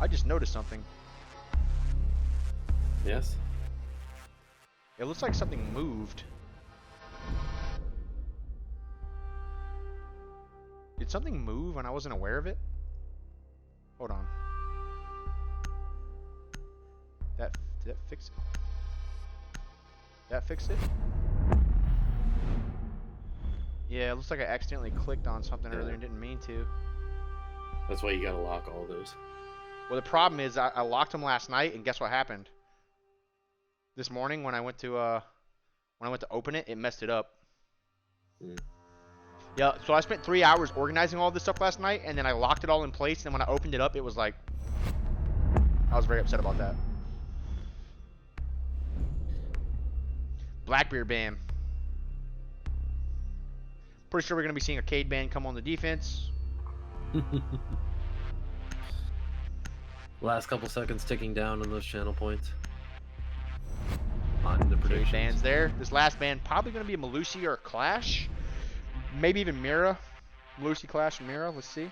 I just noticed something. Yes. It looks like something moved. Did something move and I wasn't aware of it? Hold on. Did that fix it? That fix it? Yeah, it looks like I accidentally clicked on something earlier and didn't mean to. That's why you gotta lock all those. Well, the problem is I locked them last night, and guess what happened? This morning when I went to open it, it messed it up. Yeah, so I spent 3 hours organizing all this stuff last night, and then I locked it all in place, and when I opened it up, it was like... I was very upset about that. Blackbeard ban. Pretty sure we're going to be seeing a Cade ban come on the defense. Last couple seconds ticking down on those channel points. On the predictions. Bans there. This last ban probably going to be a Malusi or a Clash. Maybe even Mira. Malusi, Clash, and Mira. Let's see.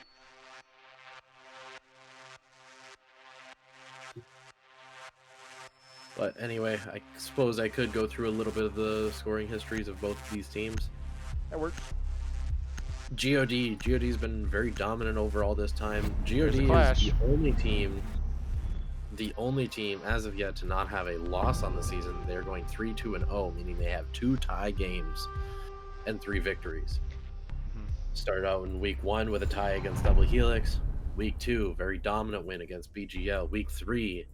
But anyway, I suppose I could go through a little bit of the scoring histories of both of these teams. That works. GoD's been very dominant overall this time. GoD is the only team as of yet to not have a loss on the season. They're going 3-2-0, meaning they have 2 tie games and 3 victories. Started out in week 1 with a tie against Double Helix. Week 2, very dominant win against BGL. Week 3,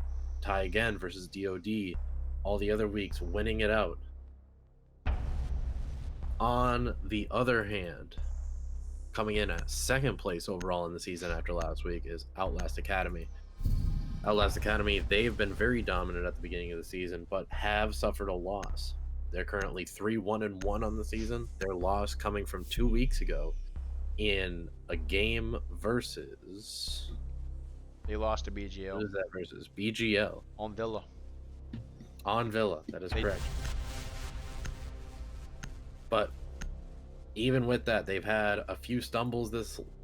tie again versus DOD. All the other weeks winning it out. On the other hand, coming in at 2nd place overall in the season after last week is Outlast Academy. Outlast Academy, they've been very dominant at the beginning of the season, but have suffered a loss. They're currently 3-1-1 on the season. Their loss coming from 2 weeks ago in a game versus... They lost to BGL. What is that versus? BGL. On Villa. On Villa, that is correct. But even with that, they've had a few stumbles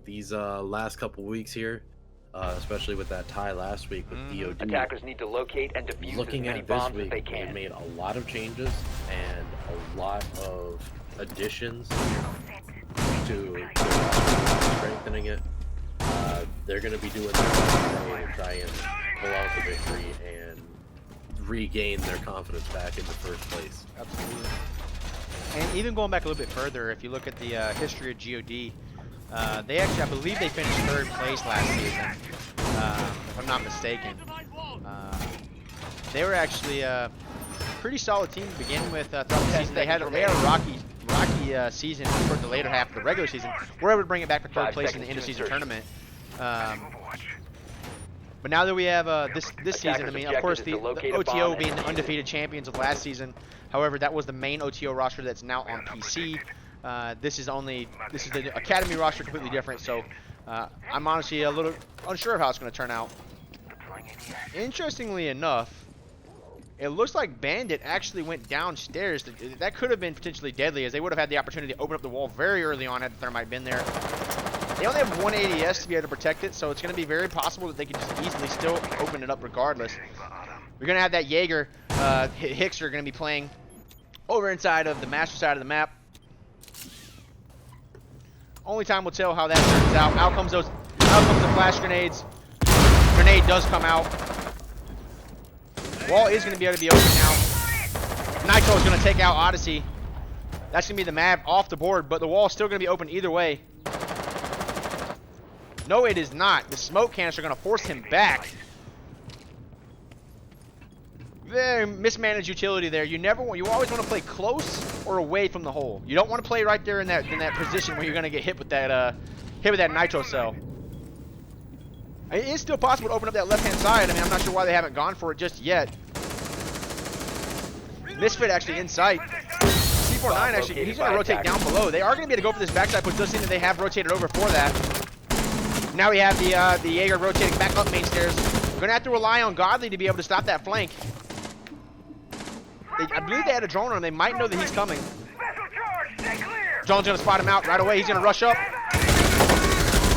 these last couple weeks here, especially with that tie last week with DOD. Attackers need to locate and defuse Looking as many at this bombs as week, they can. they've made a lot of changes and a lot of additions to strengthening it. They're going to be doing their best to try and pull out the victory and regain their confidence back in the first place. Absolutely. And even going back a little bit further, if you look at the history of GoD, they actually, I believe they finished 3rd place last season, if I'm not mistaken. They were actually a pretty solid team to begin with throughout the season. They had a rocky season toward the later half of the regular season. We're able to bring it back to 3rd place in the end-of-season tournament. But now that we have this season, I mean, of course, the OTO being the undefeated champions of last season. However, that was the main OTO roster that's now on PC. This is the Academy roster, completely different. So I'm honestly a little unsure of how it's going to turn out. Interestingly enough, it looks like Bandit actually went downstairs. That could have been potentially deadly, as they would have had the opportunity to open up the wall very early on had the thermite been there. They only have 1 ADS to be able to protect it, so it's going to be very possible that they could just easily still open it up regardless. We're going to have that Jaeger. Hicks are going to be playing over inside of the master side of the map. Only time will tell how that turns out. Out comes the flash grenades. Grenade does come out. Wall is going to be able to be open now. Nitro is going to take out Odyssey. That's going to be the map off the board, but the wall is still going to be open either way. No, it is not. The smoke canister are going to force him back. Very mismanaged utility there. You always want to play close or away from the hole. You don't want to play right there in that position where you're going to get hit with that nitro cell. It is still possible to open up that left-hand side. I mean, I'm not sure why they haven't gone for it just yet. Misfit actually in sight. C49 actually, he's going to rotate down below. They are going to be able to go for this backside, but it does seem that they have rotated over for that. Now we have the Jaeger rotating back up main stairs. We're going to have to rely on Godly to be able to stop that flank. I believe they had a drone on him. They might know that he's coming. Drone's going to spot him out right away. He's going to rush up.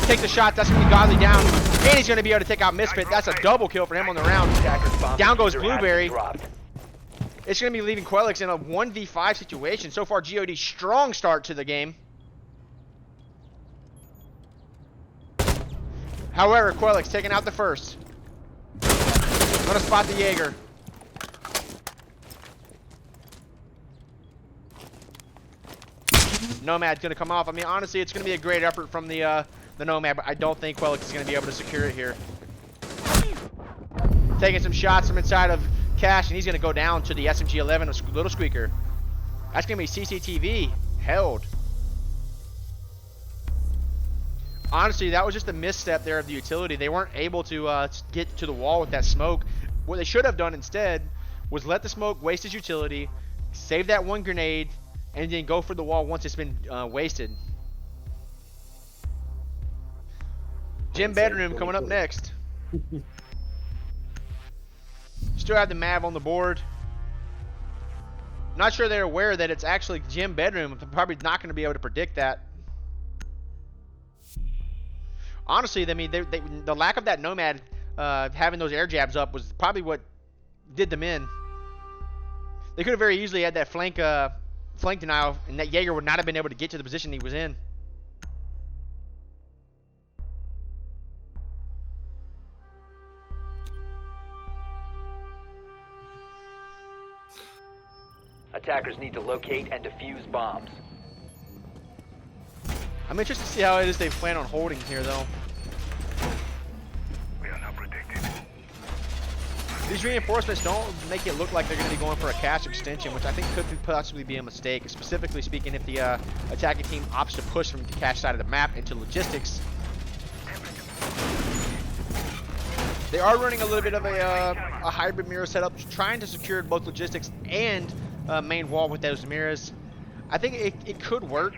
Take the shot. That's going to be Godly down. And he's going to be able to take out Misfit. That's a double kill for him on the round. Down goes Blueberry. It's going to be leaving Quelix in a 1v5 situation. So far, GoD strong start to the game. However, Quelix taking out the first. Gonna spot the Jaeger. Nomad's gonna come off. I mean, honestly, it's gonna be a great effort from the Nomad, but I don't think Quelix is gonna be able to secure it here. Taking some shots from inside of Cash, and he's gonna go down to the SMG-11, a little squeaker. That's gonna be CCTV held. Honestly, that was just a misstep there of the utility. They weren't able to get to the wall with that smoke. What they should have done instead was let the smoke waste his utility, save that one grenade, and then go for the wall once it's been wasted. Gym bedroom coming up next. Still have the Mav on the board. Not sure they're aware that it's actually gym bedroom. I'm probably not going to be able to predict that. Honestly, I mean, the lack of that Nomad having those air jabs up was probably what did them in. They could have very easily had that flank denial, and that Jaeger would not have been able to get to the position he was in. Attackers need to locate and defuse bombs. I'm interested to see how it is they plan on holding here, though. We are not protected. These reinforcements don't make it look like they're going to be going for a cache extension, which I think could possibly be a mistake, specifically speaking if the attacking team opts to push from the cache side of the map into logistics. They are running a little bit of a hybrid mirror setup, trying to secure both logistics and main wall with those mirrors. I think it could work,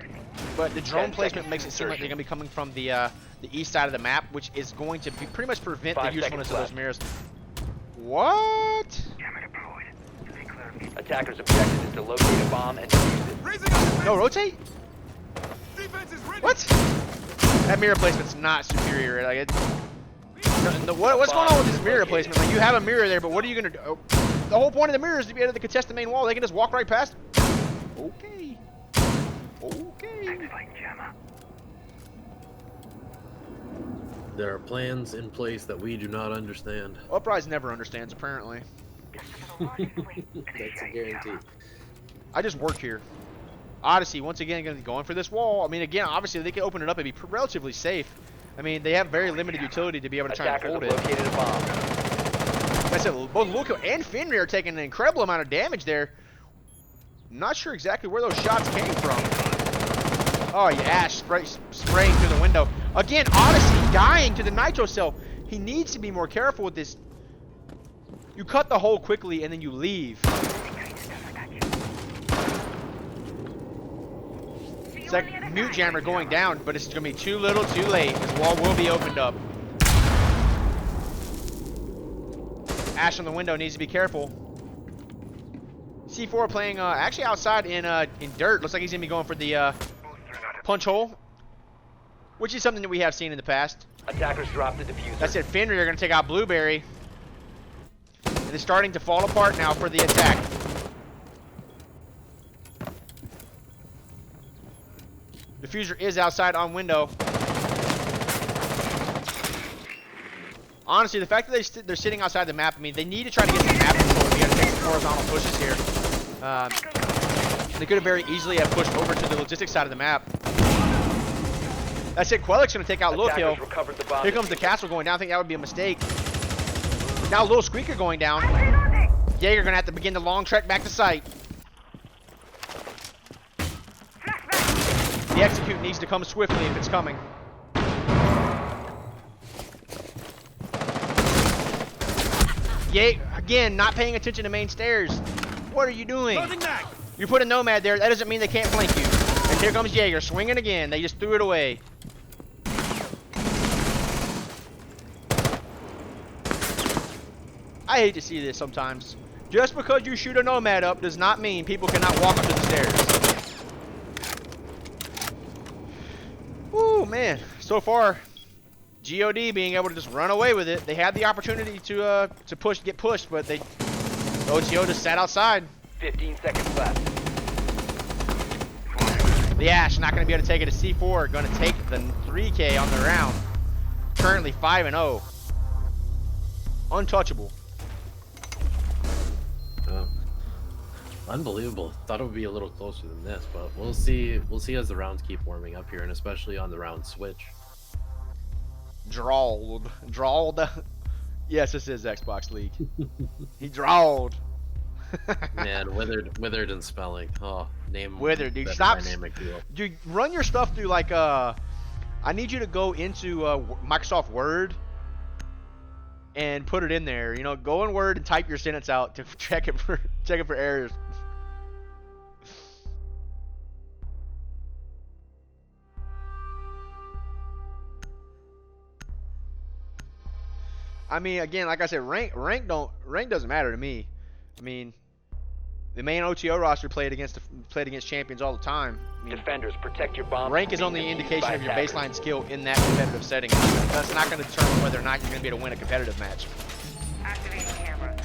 but the drone placement makes it seem like they're going to be coming from the east side of the map, which is going to be pretty much prevent the usefulness of those mirrors. What? Attackers' objective is to locate a bomb and defuse it. No, rotate? What? That mirror placement's not superior. Like what's going on with this mirror placement? Like, you have a mirror there, but what are you going to do? Oh, the whole point of the mirror is to be able to contest the main wall. They can just walk right past. Okay. Okay. There are plans in place that we do not understand. Uprise never understands, apparently. That's a guarantee. I just work here. Odyssey, once again, going to be going for this wall. I mean, again, obviously, they can open it up and be relatively safe. I mean, they have very limited utility to be able to try and hold it. Located a bomb. Like I said, both Luco and Fenrir are taking an incredible amount of damage there. Not sure exactly where those shots came from. Oh, yeah, Ash spraying through the window. Again, Odyssey dying to the nitro cell. He needs to be more careful with this. You cut the hole quickly and then you leave. It's like mute jammer going down, but it's going to be too little too late. This wall will be opened up. Ash on the window needs to be careful. C4 playing actually outside in dirt. Looks like he's going to be going for the punch hole, which is something that we have seen in the past. Attackers drop the diffuser. That said, Fenrir are going to take out Blueberry. And it's starting to fall apart now for the attack. Diffuser is outside on window. Honestly, the fact that they're sitting outside the map, I mean, they need to try to get some map control to be able to make some horizontal pushes here. They could have very easily have pushed over to the logistics side of the map. That's it. Quelix going to take out Lil Kill. Here comes the castle going down. I think that would be a mistake. Now Lil Squeaker going down. Jaeger going to have to begin the long trek back to site. The execute needs to come swiftly if it's coming. Again, not paying attention to main stairs. What are you doing? You put a Nomad there. That doesn't mean they can't flank you. And here comes Jaeger swinging again. They just threw it away. I hate to see this sometimes. Just because you shoot a Nomad up does not mean people cannot walk up to the stairs. Ooh, man. So far, GoD being able to just run away with it. They had the opportunity to get pushed, but OTO just sat outside. 15 seconds left. The Ash not going to be able to take it to C4. Going to take the 3K on the round. Currently 5-0. Untouchable. Unbelievable. Thought it would be a little closer than this, but we'll see. We'll see as the rounds keep warming up here, and especially on the round switch. Drawled. Yes, this is Xbox League. He drawled. Man, withered and spelling. Oh, name Withered, dude. Stop. Dude, run your stuff through like I need you to go into Microsoft Word and put it in there. You know, go in Word and type your sentence out to check it for errors. I mean, again, like I said, rank doesn't matter to me. I mean, the main OTO roster played against champions all the time. I mean, Defenders, protect your bomb. rank is only an indication of your baseline skill in that competitive setting. That's not going to determine whether or not you're going to be able to win a competitive match. Activating camera.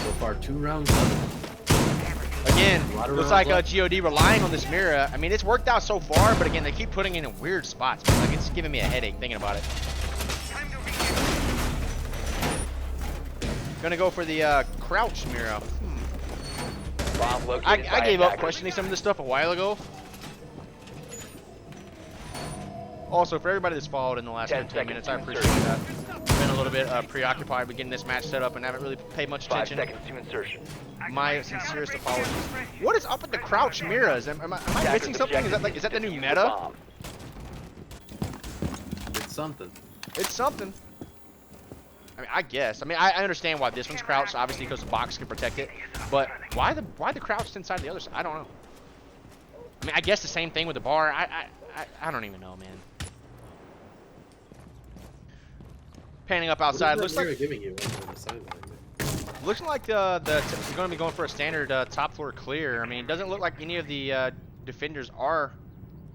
So far, 2 rounds left. Again, looks like left. GoD relying on this mirror. I mean, it's worked out so far, but again, they keep putting it in weird spots. Man. Like, it's giving me a headache thinking about it. Gonna go for the crouch mirror. Bomb located I by gave up attackers. questioning some of this stuff a while ago. Also, for everybody that's followed in the last 10 15 minutes, I seconds to appreciate that. Been a little bit preoccupied with getting this match set up and haven't really paid much 5 attention. seconds to insertion. My sincerest apologies. What is up with the crouch mirrors? Am I missing something? Is that the new meta? Bomb. It's something. It's something. I mean, I guess. I mean, I understand why this one's crouched, obviously, because the box can protect it. But why the crouched inside the other side? I don't know. I mean, I guess the same thing with the bar. I don't even know, man. Panning up outside. What Looks is that like mirror giving you on the sideline? looks like we're going to be going for a standard top floor clear. I mean, it doesn't look like any of the defenders are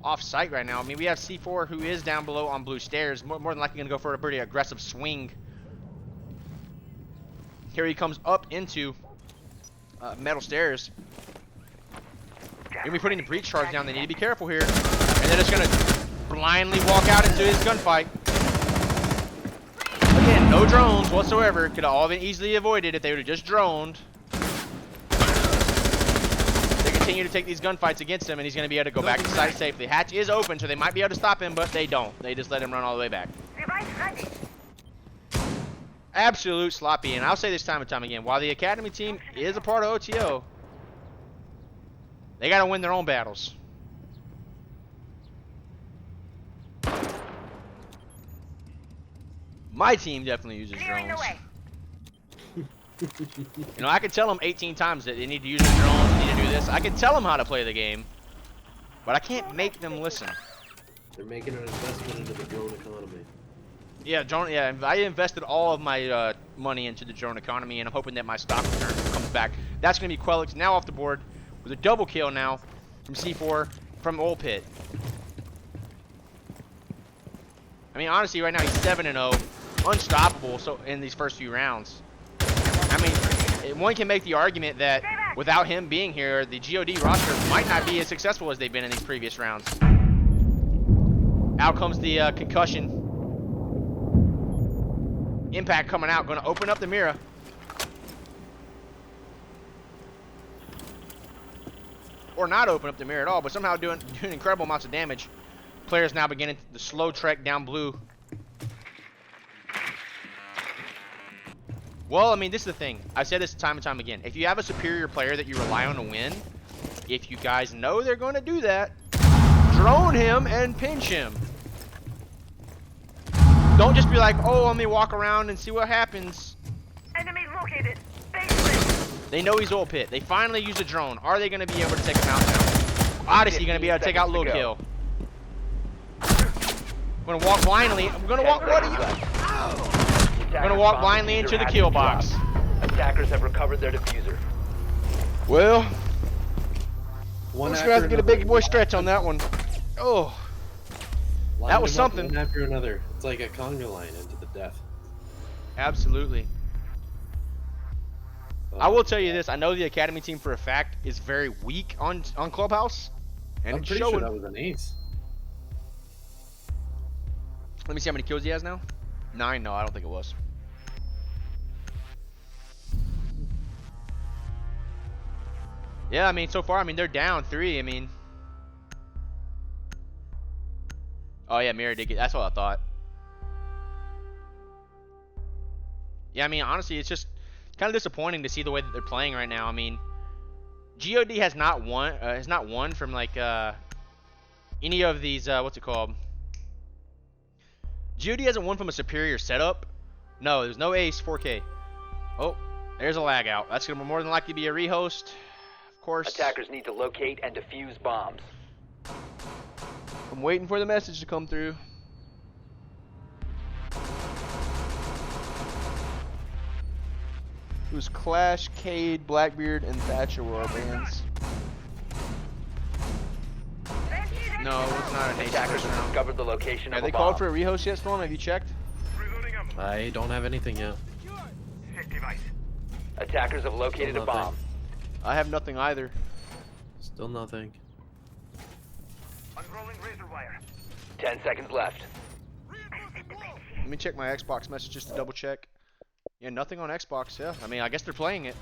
off site right now. I mean, we have C4 who is down below on blue stairs. More than likely going to go for a pretty aggressive swing. Here he comes up into metal stairs. Gonna be putting the breach charge down. They need to be careful here. And then it's gonna blindly walk out into his gunfight. Again, no drones whatsoever. Could have all been easily avoided if they would have just droned. They continue to take these gunfights against him, and he's gonna be able to go back inside safely. Hatch is open, so they might be able to stop him, but they don't. They just let him run all the way back. Device ready. Absolute sloppy, and I'll say this time and time again, while the Academy team is a part of OTO, they gotta win their own battles. My team definitely uses Clearing the drones. way. You know, I could tell them 18 times that they need to use the drones, they need to do this. I can tell them how to play the game, but I can't make them listen. They're making an investment into the drone economy. Yeah, drone. Yeah, I invested all of my money into the drone economy, and I'm hoping that my stock return comes back. That's going to be Quelix now off the board with a double kill now from C4 from Oil Pit. I mean, honestly, right now he's 7-0, unstoppable. So in these first few rounds, I mean, one can make the argument that without him being here, the GoD roster might not be as successful as they've been in these previous rounds. Out comes the concussion. Impact coming out, going to open up the mirror. Or not open up the mirror at all, but somehow doing incredible amounts of damage. Players now beginning the slow trek down blue. Well, I mean, this is the thing. I've said this time and time again. If you have a superior player that you rely on to win, if you guys know they're going to do that, drone him and pinch him. Don't just be like, oh, let me walk around and see what happens. Enemy located. Basement. They know he's Oil Pit. They finally use a drone. Are they going to be able to take him out now? Odyssey going to be able to take out Low Kill. I'm going to walk blindly. I'm going to walk. What are you? I'm going to walk blindly into the kill box. Attackers have recovered their diffuser. Well, One we're after going to have to get a another. big boy stretch on that one. Oh. That was something. One after another. It's like a conga line into the death. Absolutely. I will tell you this. I know the academy team for a fact is very weak on Clubhouse, and I'm it's pretty showing. sure that was an ace. Let me see how many kills he has now. 9? No, I don't think it was. Yeah, I mean, so far, I mean, they're down 3. I mean, oh yeah, Mira did get. That's what I thought. Yeah, I mean, honestly, it's just kind of disappointing to see the way that they're playing right now. I mean, GoD has not won from like any of these. What's it called? GoD hasn't won from a superior setup. No, there's no ace 4K. Oh, there's a lag out. That's gonna more than likely be a rehost, of course. Attackers need to locate and defuse bombs. I'm waiting for the message to come through. It was Clash, Cade, Blackbeard, and Thatcher were our bans. No, it's not an ace. Attackers have discovered the location Have of they a bomb. called for a rehost yet, Storm? Have you checked? I don't have anything yet. Attackers have located a Nothing. bomb. I have nothing either. Still nothing. Unrolling razor wire. 10 seconds left. Let me check my Xbox messages to double check. Yeah, nothing on Xbox. Yeah, I mean, I guess they're playing it.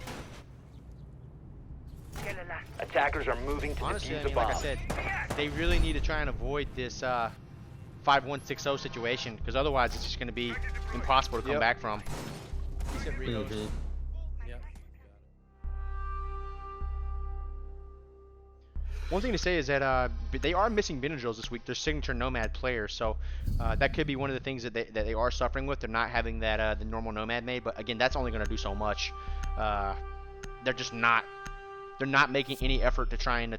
Attackers are moving to Honestly, I defuse mean, a bomb. like I said, they really need to try and avoid this 5160 situation, because otherwise it's just going to be impossible to come back from. He said reload. Yep. One thing to say is that they are missing Benadryls this week. Their signature Nomad player, so that could be one of the things that they are suffering with. They're not having that the normal Nomad made, but again, that's only going to do so much. They're just not. They're not making any effort to try and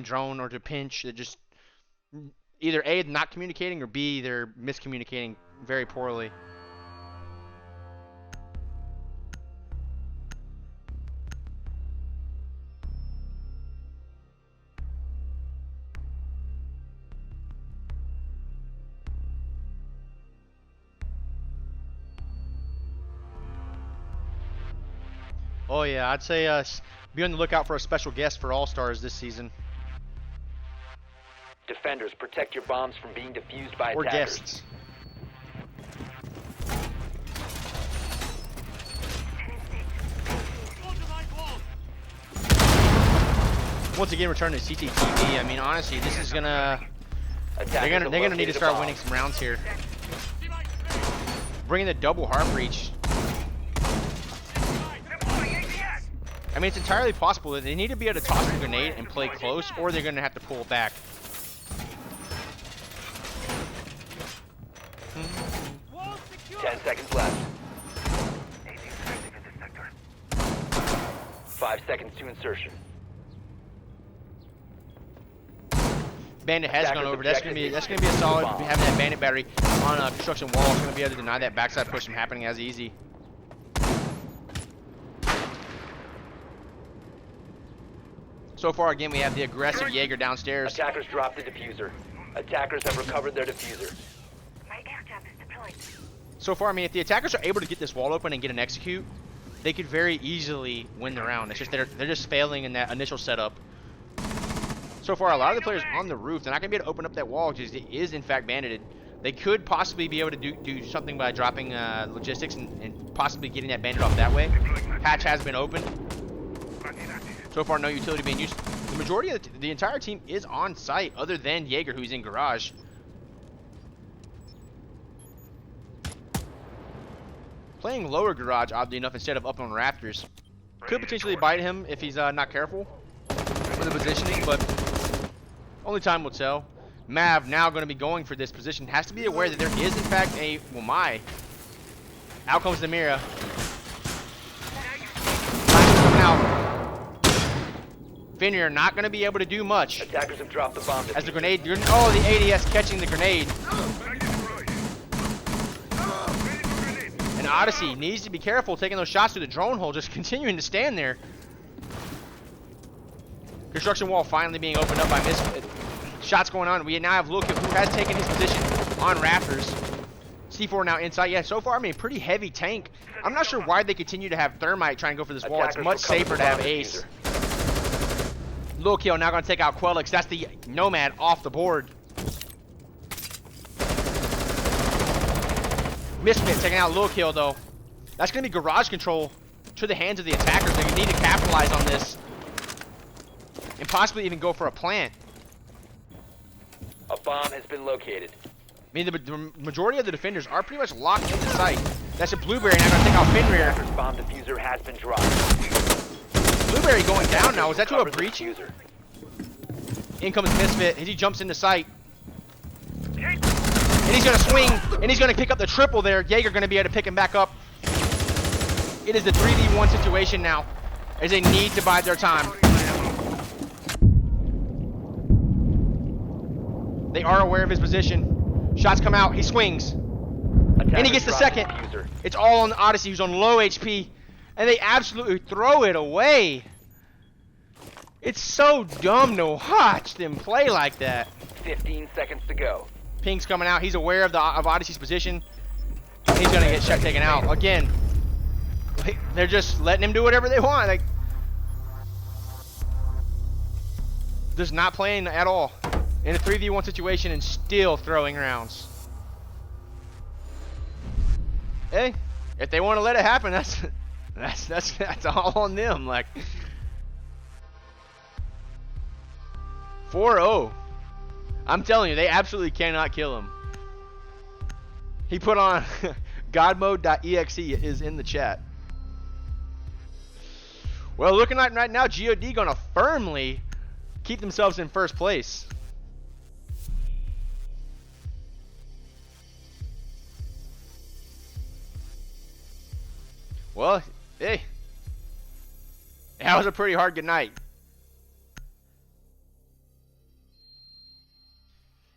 drone or to pinch. They're just either A, not communicating, or B, they're miscommunicating very poorly. Oh yeah, I'd say be on the lookout for a special guest for All-Stars this season. Defenders, protect your bombs from being defused by Or attackers. guests. Once again, returning to CCTV. I mean, honestly, this is gonna. They're gonna need to start winning some rounds here. Bringing the double hard breach. I mean, it's entirely possible that they need to be able to toss a grenade and play close, or they're gonna have to pull back. 10 seconds left. 5 seconds to insertion. Bandit has gone over. That's gonna be a solid. Having that bandit battery on a construction wall is gonna be able to deny that backside push from happening as easy. So far, again, we have the aggressive Jaeger downstairs. Attackers dropped the diffuser. Attackers have recovered their diffuser. My air trap is deployed. So far, I mean, if the attackers are able to get this wall open and get an execute, they could very easily win the round. It's just they're just failing in that initial setup. So far, a lot of the players on the roof, they're not going to be able to open up that wall because it is, in fact, bandited. They could possibly be able to do something by dropping logistics and possibly getting that bandit off that way. Hatch has been opened. So far, no utility being used. The majority of the entire team is on site, other than Jaeger, who's in garage. Playing lower garage, oddly enough, instead of up on rafters. Could potentially bite him if he's not careful with the positioning, but only time will tell. Mav now going to be going for this position. Has to be aware that there is, in fact, a... Well, my. Out comes the Mira. Coming out. Finir not going to be able to do much. Attackers have dropped the bomb. As the grenade... Oh, the ADS catching the grenade. And Odyssey needs to be careful taking those shots through the drone hole, just continuing to stand there. Construction wall finally being opened up by Misfit. Shots going on. We now have Luka, who has taken his position. on Raptors. C4 now inside. Yeah, so far, I mean, pretty heavy tank. I'm not sure why they continue to have Thermite try and go for this wall. It's much safer to have Ace. Lil Kill now going to take out Quelix. That's the Nomad off the board. Misfit taking out Lil Kill, though. That's going to be garage control to the hands of the attackers. They need to capitalize on this and possibly even go for a plant. A bomb has been located. I mean, the majority of the defenders are pretty much locked into sight. That's a Blueberry now going to take out Fenrir. Attackers bomb diffuser has been dropped. Blueberry going down now. Is that to a Cover the breach? diffuser. In comes Misfit. He jumps into sight. And he's going to swing. And he's going to pick up the triple there. Jaeger going to be able to pick him back up. It is the 3v1 situation now, as they need to bide their time. They are aware of his position. Shots come out. He swings. And he gets the second. It's all on the Odyssey, who's on low HP. And they absolutely throw it away. It's so dumb to watch them play like that. 15 seconds to go. Pink's coming out. He's aware of Odyssey's position. And he's going to get shot taken out. Again, they're just letting him do whatever they want. Like, just not playing at all in a 3v1 situation and still throwing rounds. Hey, if they want to let it happen, that's all on them. Like 4-0. I'm telling you, they absolutely cannot kill him. He put on godmode.exe is in the chat. Well, looking like right now, GoD gonna firmly keep themselves in first place. Well, hey, that was a pretty hard good night.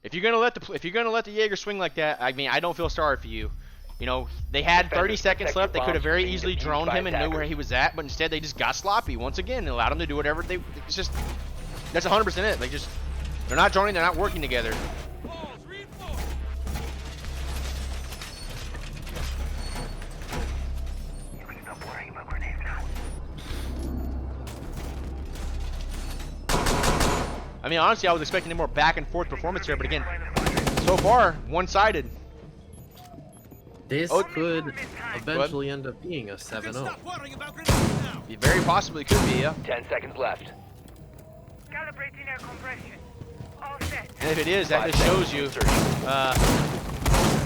If you're gonna let the Jaeger swing like that, I mean, I don't feel sorry for you. You know, they had 30 seconds left. They could have very easily droned him and knew where he was at, but instead they just got sloppy once again and allowed him to do whatever they. It's just that's 100% it. They're not droning. They're not working together. I mean, honestly, I was expecting a more back and forth performance here, but again, so far, one-sided. This could eventually end up being a 7-0. It very possibly could be, yeah. 10 seconds left. Calibrating air compression. All set. And if it is, that just shows you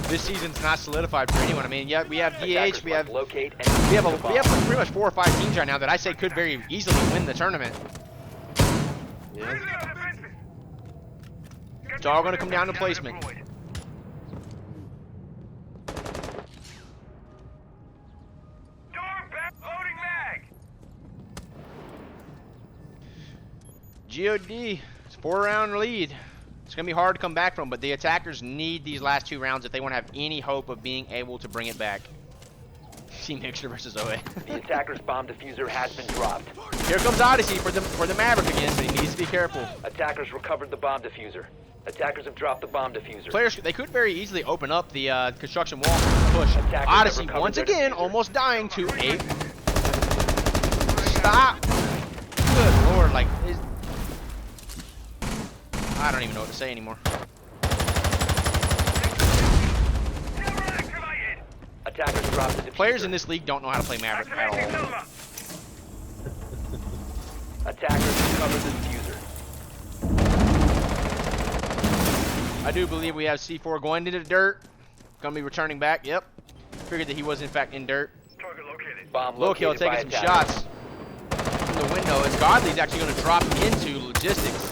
this season's not solidified for anyone. I mean, yeah, we have DH, we have pretty much 4 or 5 teams right now that I say could very easily win the tournament. Yeah. It's all going to come down to placement. GoD, it's a 4-round lead. It's going to be hard to come back from, but the attackers need these last 2 rounds if they want to have any hope of being able to bring it back. See Mixer versus OA. The attacker's bomb diffuser has been dropped. Here comes Odyssey for the Maverick again, but he needs to be careful. Attackers recovered the bomb diffuser. Attackers have dropped the bomb diffuser. Players, they could very easily open up the construction wall push. Attackers Odyssey once again almost dying to 8. Stop. Good lord, like I don't even know what to say anymore. Attackers dropped the diffuser. Players in this league don't know how to play Maverick at all. Attackers recovered the diffuser. I do believe we have C4 going into the dirt. Gonna be returning back. Yep. Figured that he was in fact in dirt. Bomb Low Kill located by taking some attackers. shots from the window as Godly's actually going to drop into logistics.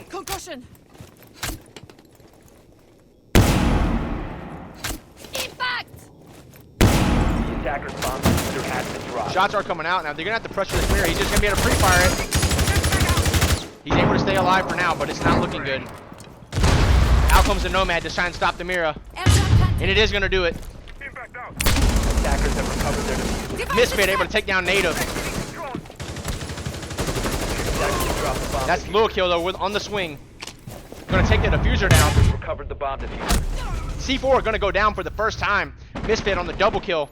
Concussion. Impact. The attacker's bomb diffuser has been dropped. Shots are coming out now. They're going to have to pressure this mirror. He's just going to be able to pre-fire it. He's able to stay alive for now, but it's not looking good. Out comes the Nomad to try and stop the Mira. And it is going to do it. Attackers have recovered their diffuser. Misfit able to take down Native. Attackers have dropped the bomb. That's little kill though, on the swing. Gonna take the diffuser down. Recovered the bomb diffuser. C4 gonna go down for the first time. Misfit on the double kill.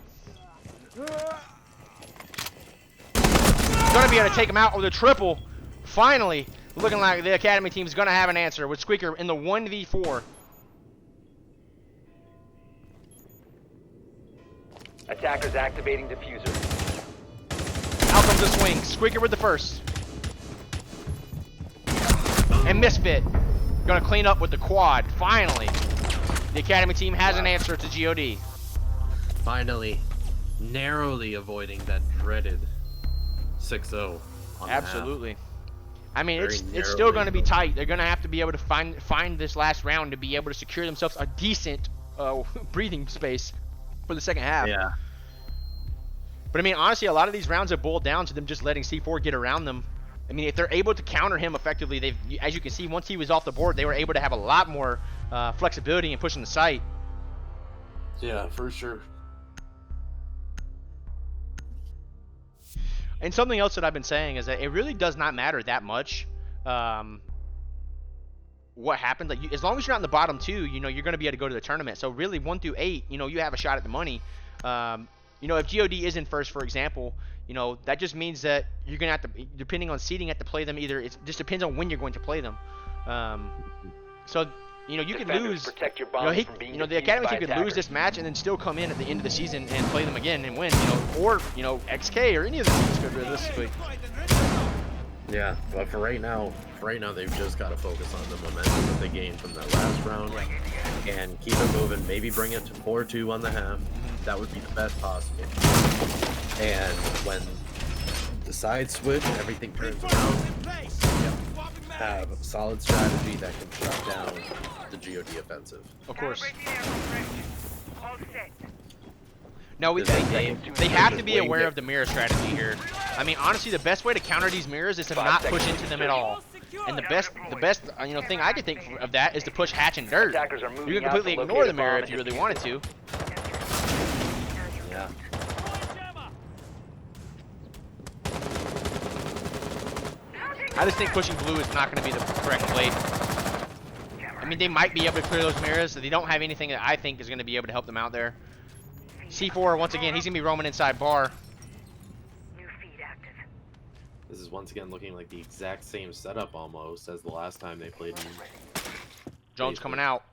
Gonna be able to take him out with a triple. Finally, looking like the Academy team is gonna have an answer with Squeaker in the 1v4. Attackers activating diffuser. Out comes the swing. Squeaker with the first. And Misfit gonna clean up with the quad. Finally, the Academy team has an answer to GoD. Finally, narrowly avoiding that dreaded 6-0 on the half. Absolutely. I mean, Very it's still going to be narrowly. tight. They're going to have to be able to find this last round to be able to secure themselves a decent breathing space for the second half. Yeah. But I mean, honestly, a lot of these rounds have boiled down to them just letting C4 get around them. I mean, if they're able to counter him effectively, as you can see, once he was off the board, they were able to have a lot more flexibility in pushing the site. Yeah, for sure. And something else that I've been saying is that it really does not matter that much what happened. Like, as long as you're not in the bottom two, you know, you're going to be able to go to the tournament. So really, 1 through 8, you know, you have a shot at the money. You know, if GoD is in first, for example, you know, that just means that you're going to have to, depending on seeding, have to play them either. It just depends on when you're going to play them. So, you know, you could Defenders, lose. protect your You know, bombs from being the defused Academy by team could lose attackers. this match and then still come in at the end of the season and play them again and win. You know, or you know, XK or any of the teams could realistically. Yeah, but for right now, they've just got to focus on the momentum that they gained from that last round and keep it moving. Maybe bring it to 4-2 on the half. That would be the best possible. And when the sides switch, everything turns around. Have a solid strategy that can shut down the GoD offensive. Of course. Calibrating air compression. All set. No, This game, they have to just be waiting aware to- of the mirror strategy here. I mean, honestly, the best way to counter these mirrors is to 5 not seconds push into them at all. And the best you know, thing I could think of that is to push hatch and dirt. Attackers are moving You can out to completely locate ignore a the mirror bomb if you and really defuse wanted it. to. Yeah. I just think pushing blue is not going to be the correct play. I mean, they might be able to clear those mirrors. So they don't have anything that I think is going to be able to help them out there. C4, once again, he's going to be roaming inside bar. New feed active. This is once again looking like the exact same setup almost as the last time they played. Jones coming out.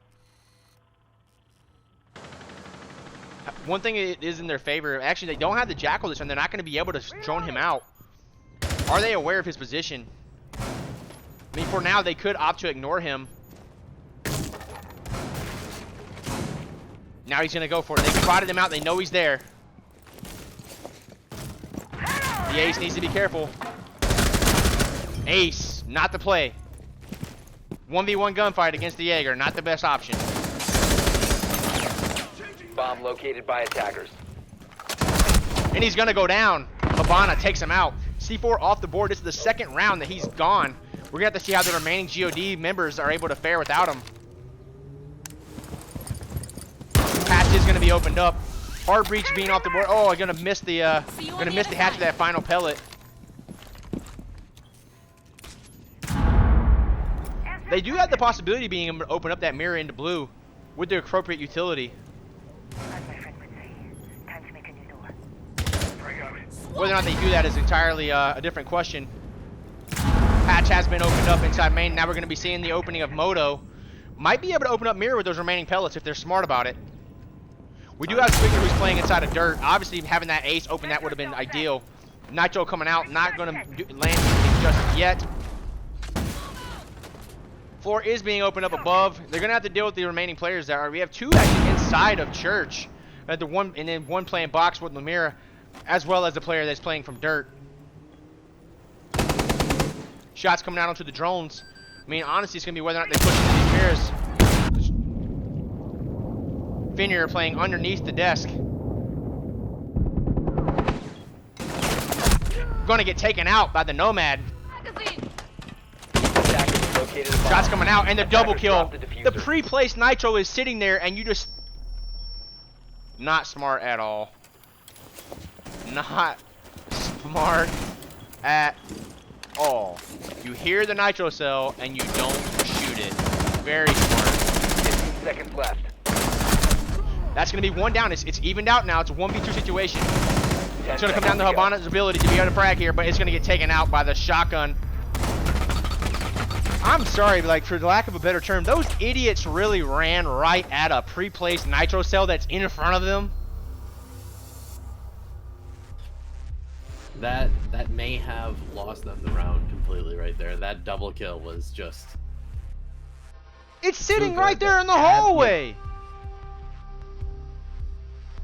One thing is in their favor. Actually, they don't have the Jackal this time. They're not going to be able to drone him out. Are they aware of his position? I mean, for now, they could opt to ignore him. Now he's going to go for it. They spotted him out. They know he's there. The ace needs to be careful. Ace, not the play. 1v1 gunfight against the Jaeger, not the best option. Bomb located by attackers. And he's going to go down. Habana takes him out. C4 off the board. This is the second round that he's gone. We're going to have to see how the remaining GoD members are able to fare without him. Hatch is going to be opened up. Hard breach being off the board. Oh, I'm going to miss the hatch of that final pellet. They do have the possibility of being able to open up that mirror into blue with the appropriate utility. As my friend would say, time to make a new door. Whether or not they do that is entirely a different question. Hatch has been opened up inside main. Now we're going to be seeing the opening of Moto. Might be able to open up mirror with those remaining pellets if they're smart about it. We do have Squeaker who's playing inside of dirt. Obviously, having that ace open that would have been ideal. Nitro coming out, not going to land anything just yet. Floor is being opened up above. They're going to have to deal with the remaining players there. We have two actually inside of church. And then one playing box with Lemira, as well as the player that's playing from dirt. Shots coming out onto the drones. I mean, honestly, it's going to be whether or not they push into these mirrors. Finnier playing underneath the desk. Going to get taken out by the Nomad. Magazine. Attackers located a bomb. Shots coming out, and the double Attackers kill. dropped the diffuser. The pre-placed Nitro is sitting there, and you just... Not smart at all. Not smart at all. You hear the nitro cell and you don't shoot it. Very smart. 15 seconds left. That's going to be one down. It's evened out now. It's a 1v2 situation. 10 It's going to come down to seconds go. Habana's ability to be able to frag here, but it's going to get taken out by the shotgun. I'm sorry, but like, for the lack of a better term, those idiots really ran right at a pre-placed nitro cell that's in front of them. That may have lost them the round completely right there. That double kill was just... It's sitting good. right there in the hallway.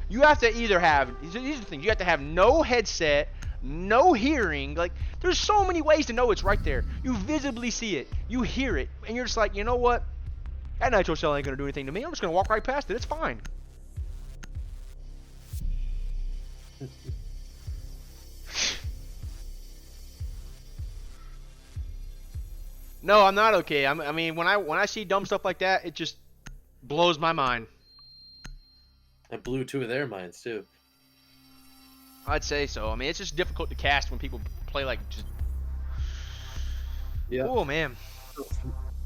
You have to either have, these are the things, you have to have no headset, no hearing. Like, there's so many ways to know it's right there. You visibly see it, you hear it, and you're just like, you know what? That nitro cell ain't gonna do anything to me. I'm just gonna walk right past it. It's fine. No, I'm not okay. I mean, when I see dumb stuff like that, it just blows my mind. It blew two of their minds too. I'd say so. I mean, it's just difficult to cast when people play like just. Yeah. Oh man.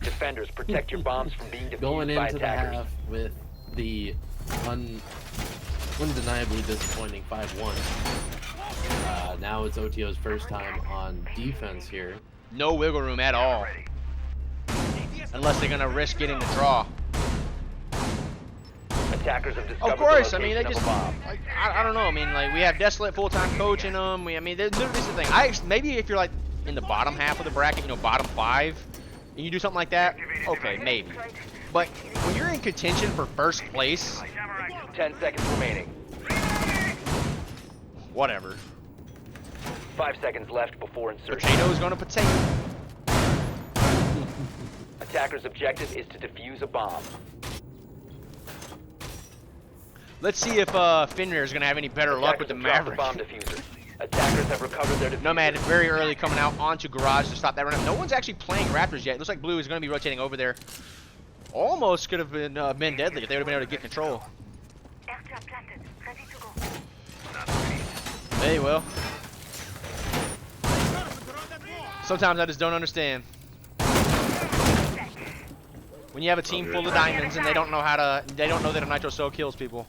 Defenders, protect your bombs from being defused Going by into the attackers. half with the undeniably disappointing 5-1. Now it's OTO's first time on defense here. No wiggle room at all. Unless they're gonna risk getting the draw. Attackers have discovered Of course, the I mean location they just of a bomb. like I don't know. I mean, like, we have Desolate full-time coaching them. I mean, this is the thing. Maybe if you're like in the bottom half of the bracket, you know, bottom 5, and you do something like that, okay, maybe. But when you're in contention for first place, 10 seconds remaining. whatever. 5 seconds left before insertion. Potato's gonna potato. Attacker's objective is to defuse a bomb. Let's see if Fenrir is gonna have any better luck with the Attackers have dropped Maverick. the bomb diffuser. Attackers have recovered their diffuser. Nomad very early coming out onto Garage to stop that run. No one's actually playing Raptors yet. It looks like Blue is going to be rotating over there. Almost could have been deadly if they would have been able to get control. Airtrap planted. Ready to go. Hey, well. Sometimes I just don't understand. When you have a team full of diamonds and they don't know that a nitro cell kills people.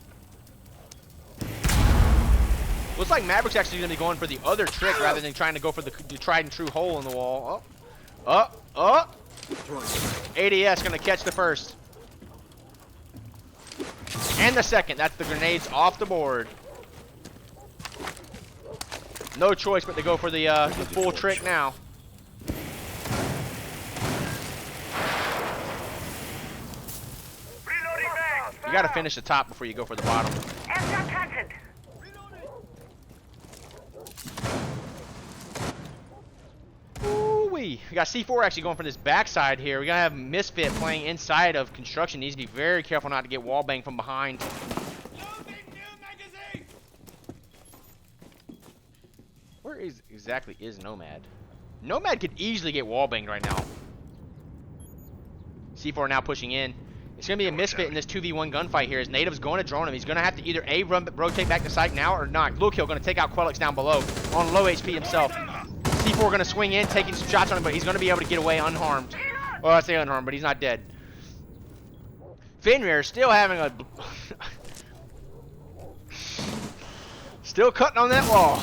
Looks like Maverick's actually going to be going for the other trick rather than trying to go for the tried and true hole in the wall. ADS going to catch the first. And the second. That's the grenades off the board. No choice but to go for the full trick now. You got to finish the top before you go for the bottom. Airtrap planted. Ooh-wee. We got C4 actually going for this backside here. We gotta have Misfit playing inside of construction. Needs to be very careful not to get wall banged from behind. Where exactly is Nomad? Nomad could easily get wall banged right now. C4 now pushing in. It's going to be a Misfit in this 2v1 gunfight here. As Native's going to drone him. He's going to have to either A, rotate back to site now or not. Luke Hill going to take out Quelix down below on low HP himself. C4 going to swing in, taking some shots on him, but he's going to be able to get away unharmed. Well, I say unharmed, but he's not dead. Fenrir still having a... still cutting on that wall.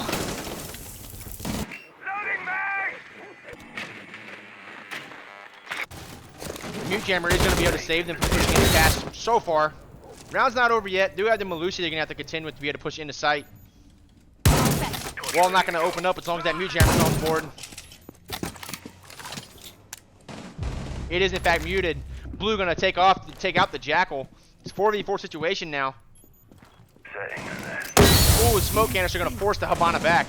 Mute Jammer is going to be able to save them from pushing into caches so far. Round's not over yet. Do have the Malusi they're going to have to contend with to be able to push into sight. Wall not going to open up as long as that Mute Jammer's on board. It is in fact muted. Blue going to take out the Jackal. It's 4v4 situation now. Ooh, smoke canister going to force the Habana back.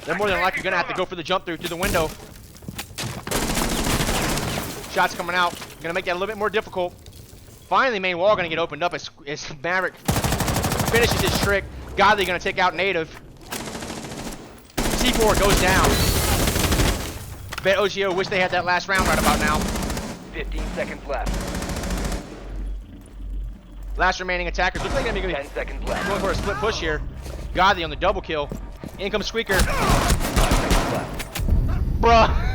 They're more than likely going to have to go for the jump through the window. Shots coming out. Gonna make that a little bit more difficult. Finally, main wall gonna get opened up as Maverick finishes his trick. Godly gonna take out Native. C4 goes down. Bet OTO wish they had that last round right about now. 15 seconds left. Last remaining attackers. Looks like they're gonna 10 seconds left. going for a split push here. Godly on the double kill. In comes Squeaker. Bruh.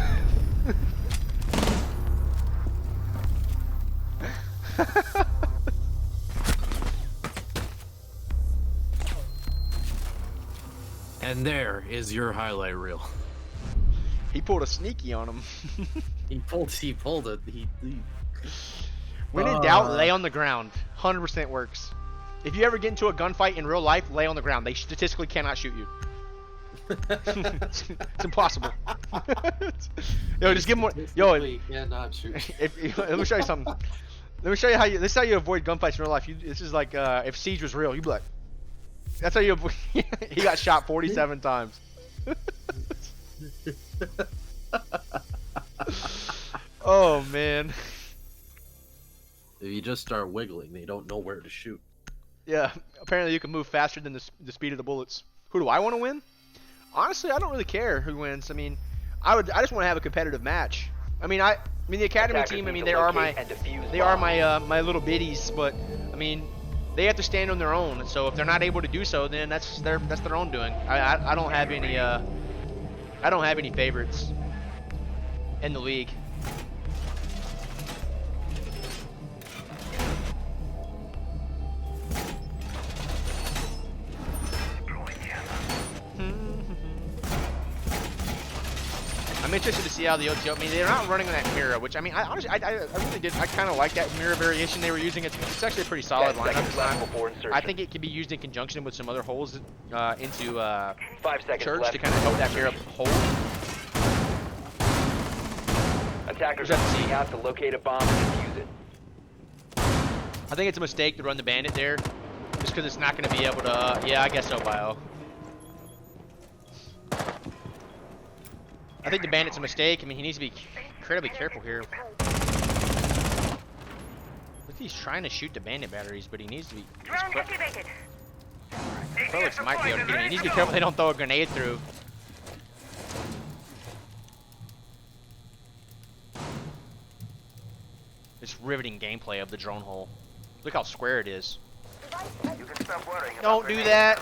And there is your highlight reel. He pulled a sneaky on him. He pulled it. When in doubt, lay on the ground. 100% works. If you ever get into a gunfight in real life, lay on the ground. They statistically cannot shoot you. It's impossible. Yo, just give him one. Yo, cannot shoot. let me show you something. Let me show you how you. This is how you avoid gunfights in real life. This is like if Siege was real. You'd be like, that's how you avoid. He got shot 47 times. Oh man. If you just start wiggling, they don't know where to shoot. Yeah. Apparently, you can move faster than the speed of the bullets. Who do I want to win? Honestly, I don't really care who wins. I mean, I just want to have a competitive match. I mean, the academy Attackers team. I need mean, to they are locate my and defuse they are bombs. my little biddies. But I mean, they have to stand on their own. So if they're not able to do so, then that's their own doing. I don't have any favorites in the league. I'm interested to see how the OTO. I mean, they're not running on that mirror, which I mean, I honestly, I really did. I kind of like that mirror variation they were using. It's actually a pretty solid 10 lineup. seconds left before insertion. I think it can be used in conjunction with some other holes into 5 seconds church left. to kind of help that mirror hold. Attackers Just are see. seeking out to locate a bomb and defuse it. I think it's a mistake to run the bandit there, just because it's not going to be able to. Yeah, I guess so, Bio. I think the bandit's a mistake. I mean, he needs to be incredibly careful here. Look, he's trying to shoot the bandit batteries, but he needs to be. Drone activated. Felix might be able to get him. He needs to be careful they don't throw a grenade through. This riveting gameplay of the drone hole. Look how square it is. You can stop worrying. Don't do that,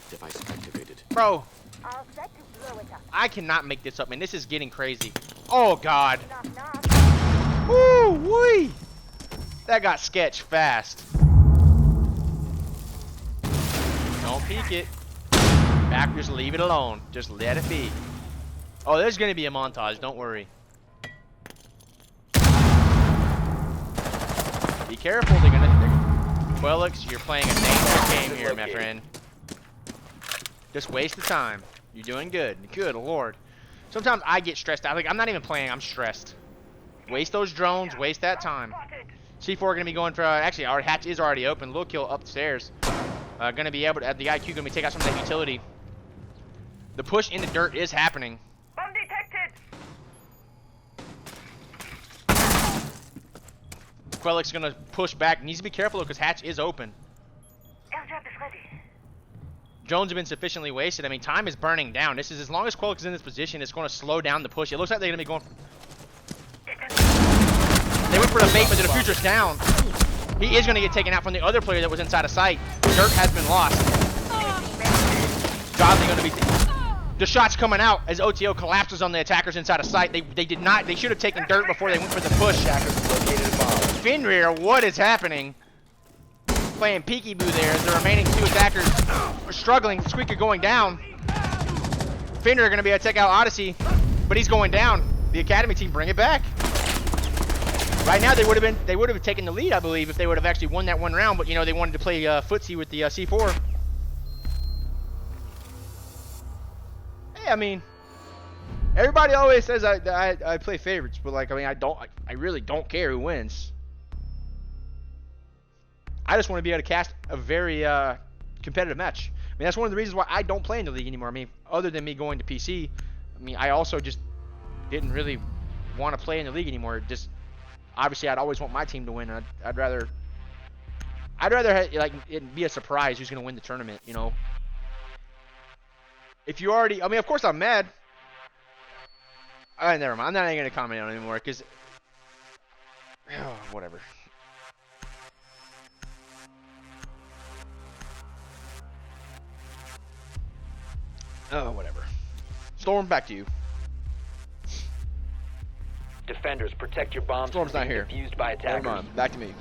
Device activated. bro. All set to blow it up. I cannot make this up, man. This is getting crazy. Oh God. Knock, knock. Woo wee. That got sketched fast. Don't peek it. Back, just leave it alone. Just let it be. Oh, there's gonna be a montage. Don't worry. Be careful. They're gonna. Quelix, you're playing a dangerous game here, my friend. Just waste the time. You're doing good. Good Lord. Sometimes I get stressed out. Like, I'm not even playing. I'm stressed. Waste those drones. Waste that time. C4 going to be going for... actually, our hatch is already open. Low kill upstairs. Going to be able to... The IQ going to be take out some of that utility. The push in the dirt is happening. Bomb detected. Quelix is going to push back. Needs to be careful, though, because hatch is open. Airdrop is ready. Drones have been sufficiently wasted. I mean, time is burning down. This is... As long as Quelix is in this position, it's going to slow down the push. It looks like they're going to be going... They went for the bait, but the diffuser's down. He is going to get taken out from the other player that was inside of sight. Dirt has been lost. Godly going to be... The shot's coming out as OTO collapses on the attackers inside of sight. They did not... They should have taken dirt before they went for the push. Attackers located a bomb. Fenrir, what is happening? Playing peekaboo there as the remaining two attackers are struggling. Squeaker going down. Fenrir going to be able to take out Odyssey, but he's going down. The academy team bring it back. Right now they would have taken the lead, I believe, if they would have actually won that one round. But you know they wanted to play footsie with the C4. Hey, I mean, everybody always says I play favorites, but like I mean I really don't care who wins. I just want to be able to cast a very competitive match. I mean, that's one of the reasons why I don't play in the league anymore. I mean, other than me going to PC, I mean, I also just didn't really want to play in the league anymore. Just obviously, I'd always want my team to win. I'd rather like it be a surprise who's going to win the tournament. You know, if you already, I mean, of course I'm mad. Never mind. I'm not even going to comment on it anymore because, whatever. Oh, whatever. Storm, back to you. Defenders, protect your bombs Storm's from not being here. defused by attackers. Never mind. Back to me.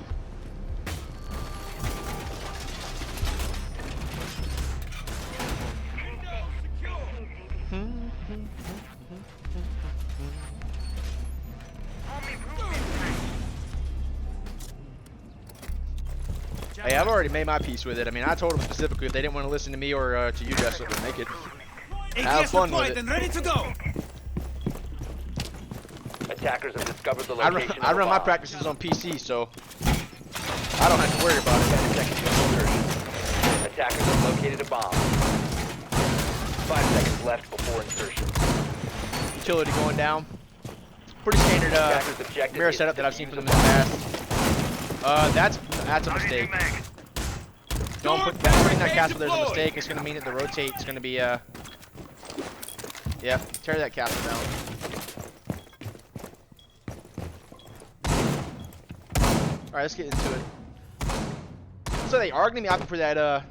Hey, I've already made my peace with it. I mean, I told them specifically if they didn't want to listen to me or to you, Jessup, to make it. Have fun with it. And ready to go. Attackers have discovered the I location run of the my bomb. practices on PC, so I don't have to worry about it. Attackers have located a bomb. 5 seconds left before insertion. Utility going down. Pretty standard Attackers objective mirror is setup to that I've seen from them defuse in the the past. That's a mistake. Don't put putting that castle there's a mistake. It's gonna mean that the rotate is gonna be yeah, tear that castle down. Alright, let's get into it. So they are gonna be opting for that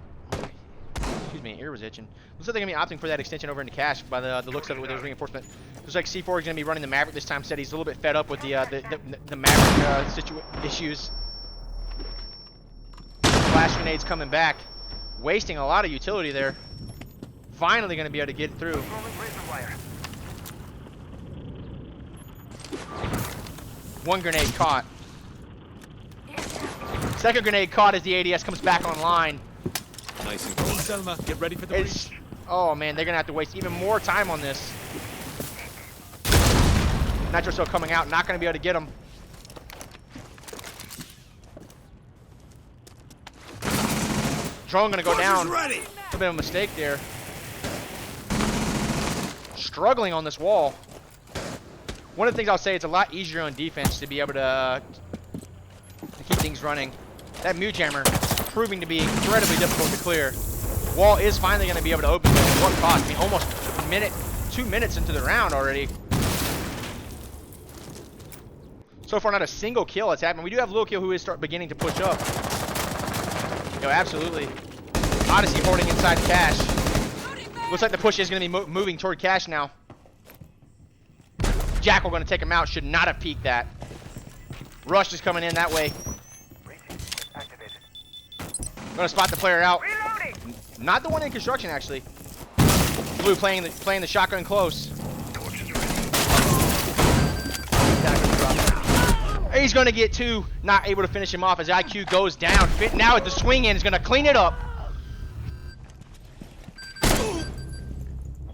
excuse me, ear was itching. Looks like they're gonna be opting for that extension over into cash by the looks of it with those reinforcement. Looks like C4 is gonna be running the Maverick this time. Said he's a little bit fed up with the Maverick issues. Flash grenades coming back, wasting a lot of utility there. Finally gonna be able to get it through. One grenade caught. Second grenade caught as the ADS comes back online. Nice and cool. Selma, get ready for the It's, oh man, they're gonna have to waste even more time on this. Nitro Cell coming out, not gonna be able to get him. Drone gonna go down. ready. A bit of a mistake there. Struggling on this wall. One of the things I'll say, it's a lot easier on defense to be able to keep things running. That Mute Jammer proving to be incredibly difficult to clear. Wall is finally going to be able to open, but at what cost? I mean, almost 2 minutes into the round already. So far, not a single kill has happened. We do have Lil Kill who is beginning to push up. Yo, absolutely. Odyssey hoarding inside cash. Looks like the push is going to be moving toward cash now. Jackal going to take him out. Should not have peeked that. Rush is coming in that way. Going to spot the player out. Not the one in construction, actually. Blue playing the shotgun close. He's going to get two. Not able to finish him off as IQ goes down. Now at the swing in is going to clean it up.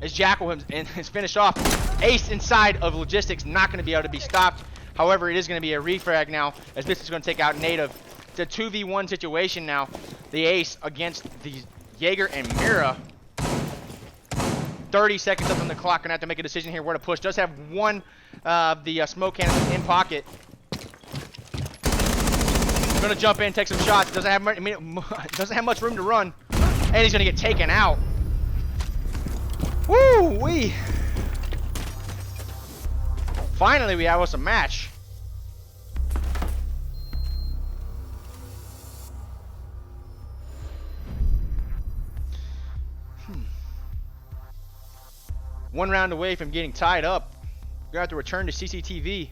As Jackal is finished off. Ace inside of logistics, not going to be able to be stopped. However, it is going to be a refrag now, as this is going to take out Native. It's a 2v1 situation now. The Ace against the Jaeger and Mira. 30 seconds up on the clock. Going to have to make a decision here where to push. Does have one of the smoke cannons in pocket. Going to jump in, take some shots. Doesn't have much room to run. And he's going to get taken out. Woo-wee. Finally, we have us a match. One round away from getting tied up. We're gonna have to return to CCTV.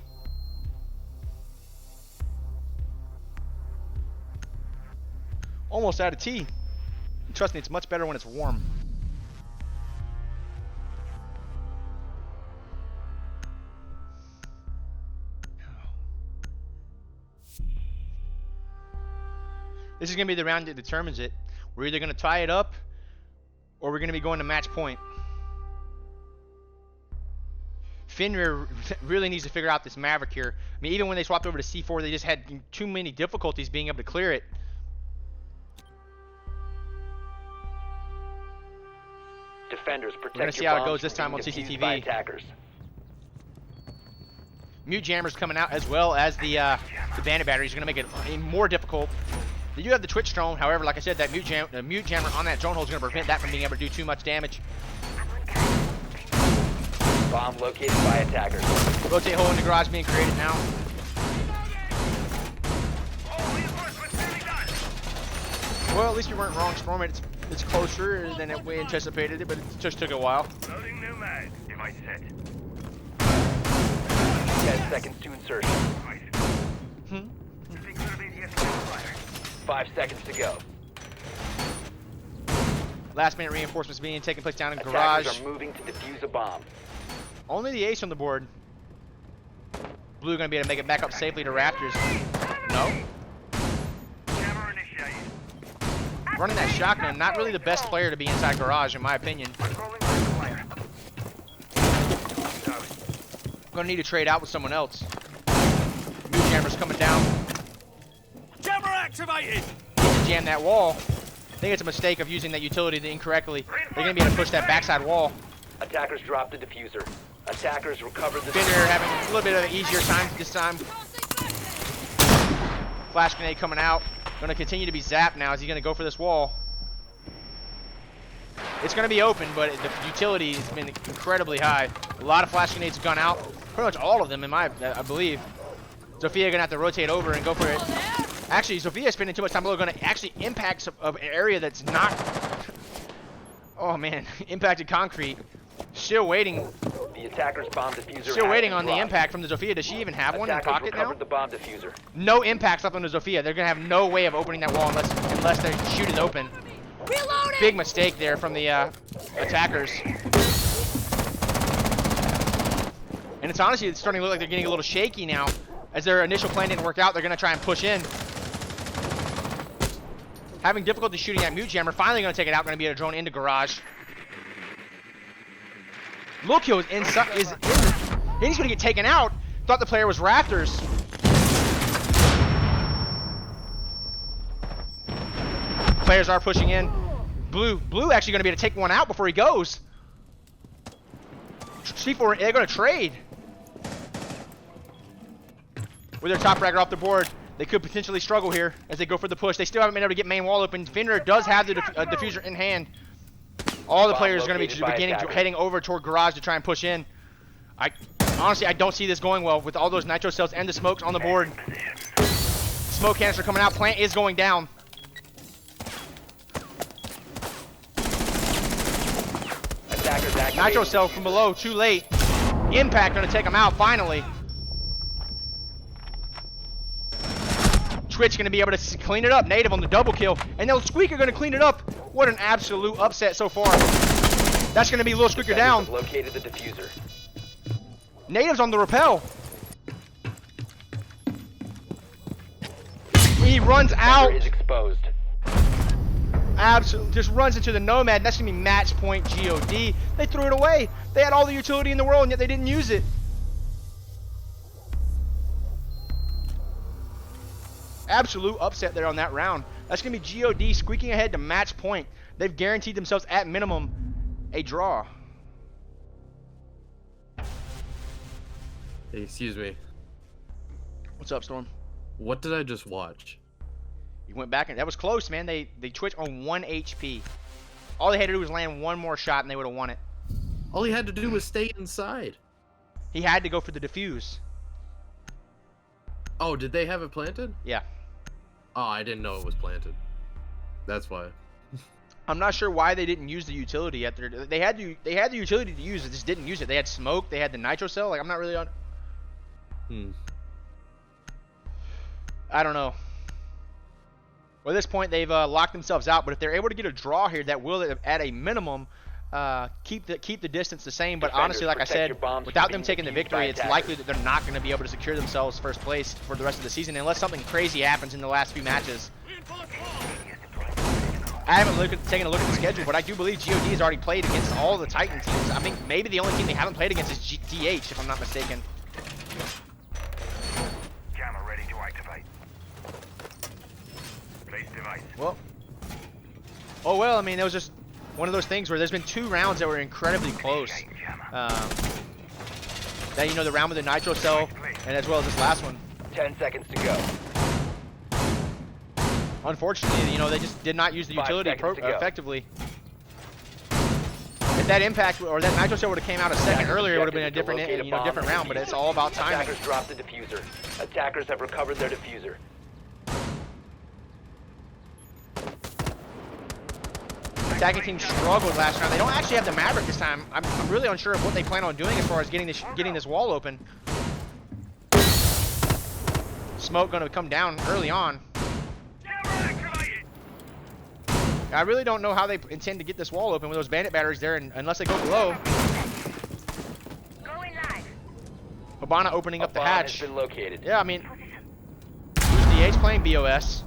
Almost out of tea. Trust me, it's much better when it's warm. This is going to be the round that determines it. We're either going to tie it up or we're going to be going to match point. Fenrir really needs to figure out this Maverick here. I mean, even when they swapped over to C4, they just had too many difficulties being able to clear it. Defenders, protect We're going to see your how it bombs goes this from time on being defused by CCTV. attackers. Mute Jammer's coming out as well as the Bandit Battery is going to make it more difficult. They do have the Twitch drone, however, like I said, that Mute Jammer on that drone hole is going to prevent that from being able to do too much damage. Bomb located by attackers. Rotate hole in the garage being created now. Well, at least we weren't wrong, Storm. It's closer than we anticipated it, but it just took a while. Loading new mag. Device set. 10 seconds to insertion. 5 seconds to go. Last minute reinforcements being taking place down in Attackers garage. are moving to defuse a bomb. Only the ace on the board. Blue gonna be able to make it back up safely to Raptors. No. Running that shotgun, not really the best player to be inside garage in my opinion. Gonna need to trade out with someone else. New jammer's coming down. Jammer activated! Need to jam that wall. I think it's a mistake of using that utility incorrectly. They're gonna be able to push that backside wall. Attackers dropped the diffuser. Attackers recovered the Fender having a little bit of an easier time this time. Flash grenade coming out. Gonna continue to be zapped now. Is he gonna go for this wall? It's gonna be open, but the utility has been incredibly high. A lot of flash grenades have gone out. Pretty much all of them, I believe. Sophia gonna have to rotate over and go for it. Actually, Sophia spending too much time below, gonna actually impact an area that's not. Oh man, impacted concrete. Still waiting. The attackers bomb diffuser. Still has waiting been on the dropped. impact from the Zofia. Does she even have one in Attackers pocket now? recovered the bomb diffuser. No impacts left on the Zofia. They're gonna have no way of opening that wall unless they shoot it open. Reloading! Big mistake there from the attackers. And it's honestly starting to look like they're getting a little shaky now. As their initial plan didn't work out, they're gonna try and push in. Having difficulty shooting that mute jammer, finally gonna take it out, gonna be able to drone into garage. Lukio is inside, he's gonna get taken out. Thought the player was Raptors. Players are pushing in. Blue actually gonna be able to take one out before he goes. C4, they're gonna trade. With their top fragger off the board, they could potentially struggle here as they go for the push. They still haven't been able to get main wall open. Fenrir does have the diffuser in hand. All the players are going to be heading over toward garage to try and push in. Honestly, I don't see this going well with all those nitro cells and the smokes on the board. Smoke canister coming out. Plant is going down. Nitro cell from below, too late. Impact going to take him out finally. Twitch going to be able to clean it up. Native on the double kill. And now Squeaker going to clean it up. What an absolute upset so far. That's going to be Lil Squeaker down. Located the diffuser. Native's on the rappel. He runs out. Is exposed. Absolutely. Just runs into the Nomad. That's going to be match point GoD. They threw it away. They had all the utility in the world, and yet they didn't use it. Absolute upset there on that round. That's going to be GoD squeaking ahead to match point. They've guaranteed themselves at minimum a draw. Hey, excuse me. What's up, Storm? What did I just watch? You went back and that was close, man. They twitched on 1 HP. All they had to do was land one more shot and they would have won it. All he had to do was stay inside. He had to go for the defuse. Oh, did they have it planted? Yeah. Oh, I didn't know it was planted. That's why. I'm not sure why they didn't use the utility at their. They had the utility to use it, just didn't use it. They had smoke. They had the nitro cell. Like I'm not really on. I don't know. Well, at this point they've locked themselves out. But if they're able to get a draw here, that will at a minimum keep the distance the same. But honestly, like I said, without them taking the victory, it's likely that they're not going to be able to secure themselves first place for the rest of the season unless something crazy happens in the last few matches. I haven't taken a look at the schedule, but I do believe GoD has already played against all the Titan teams. I think maybe the only team they haven't played against is DH, if I'm not mistaken. Jammer ready to activate. Place device. Well. Oh well, I mean, that was just one of those things where there's been 2 rounds that were incredibly close. That, you know, the round with the nitro cell, and as well as this last one. 10 seconds to go. Unfortunately, you know, they just did not use the utility effectively. If that impact or that nitro cell would have came out a second earlier, it would have been a different, different round. But it's all about timing. Attackers dropped the diffuser. Attackers have recovered their diffuser. Attacking team struggled last round. They don't actually have the Maverick this time. I'm really unsure of what they plan on doing as far as getting this wall open. smoke going to come down early on. Jammer activated. I really don't know how they intend to get this wall open with those bandit batteries there, unless they go below. Going live. Habana opening up the Bomb has hatch. been located. Yeah, I mean, who's DH playing BOS?